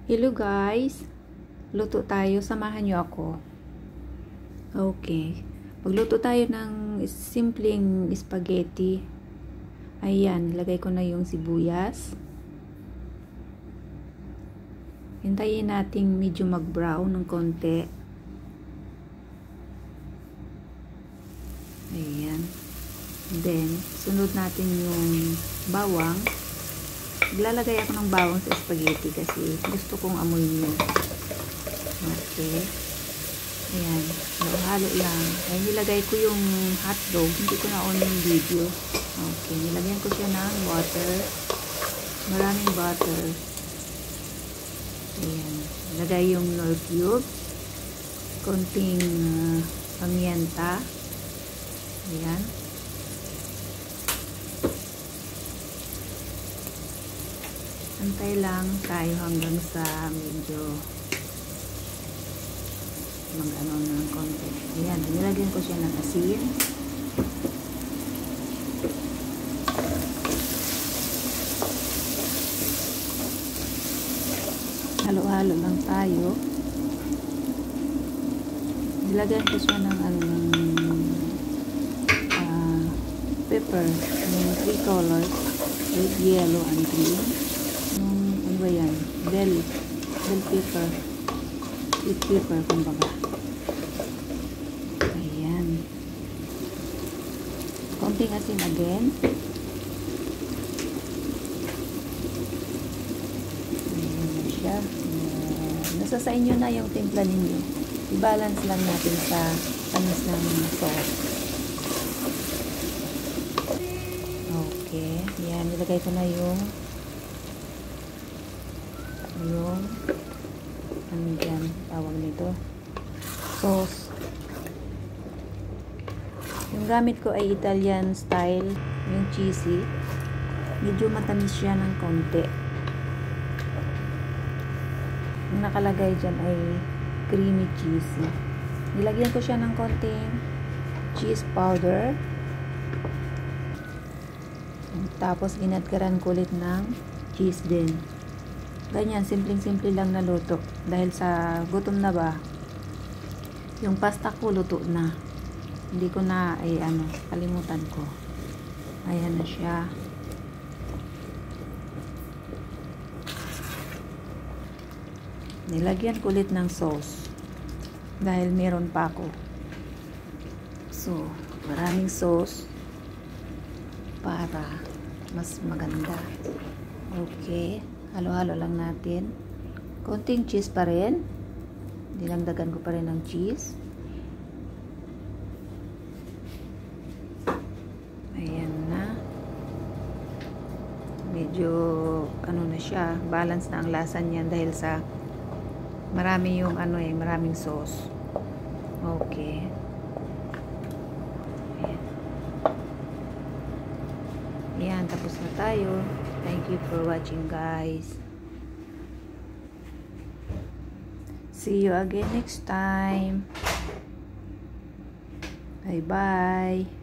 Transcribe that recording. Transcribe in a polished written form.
Hello guys, luto tayo, samahan nyo ako. Okay, magluto tayo ng simpleng spaghetti. Ayan, ilagay ko na yung sibuyas. Hintayin nating medyo mag-brown ng konti. Ayan. Then, sunod natin yung bawang. Maglalagay ako ng bawang sa spaghetti kasi gusto kong amoy niya. Okay. Ayan. Halo lang. Ay, nilagay ko yung hotdog. Hindi ko na-on yung video. Okay. Nilagyan ko siya ng water. Maraming butter. Ayan. Nilagay yung nor cube. Konting pamienta. Ayan. Antay lang tayo hanggang sa medyo mag-ano ng konti. Ayan, nilagyan ko siya ng asin. Halo-halo lang tayo. Nilagyan ko siya ng pepper, yung 3 colors, red, yellow, and green. Ano ba yan? Bell pepper. Sweet pepper, kumbaga. Ayan. Konting asin again. Ayan na siya. Nasa sa inyo na yung timpla ninyo. I-balance lang natin sa tamis ng sauce. Okay. Ayan, nilagay ko na yung ano dyan, tawag nito, sauce. Yung gamit ko ay Italian style, yung cheesy. Medyo matamis siya ng konti. Yung nakalagay dyan ay creamy cheesy. Nilagyan ko siya ng konting cheese powder. Tapos ginadkaran ko ulit ng cheese din. Ganyan, simpleng-simple lang na luto. Dahil sa gutom na ba, yung pasta ko luto na. Hindi ko na, kalimutan ko. Ayan na siya. Nilagyan ko ulit ng sauce. Dahil meron pa ako. So, maraming sauce para mas maganda. Okay. Halo-halo lang natin. Konting cheese pa rin. Dinagdagan ko pa rin ng cheese. Ayan na. Medyo na siya. Balance na ang lasa niya dahil sa marami yung maraming sauce. Okay. Ayan, tapos na tayo. Thank you for watching, guys. See you again next time. Bye-bye.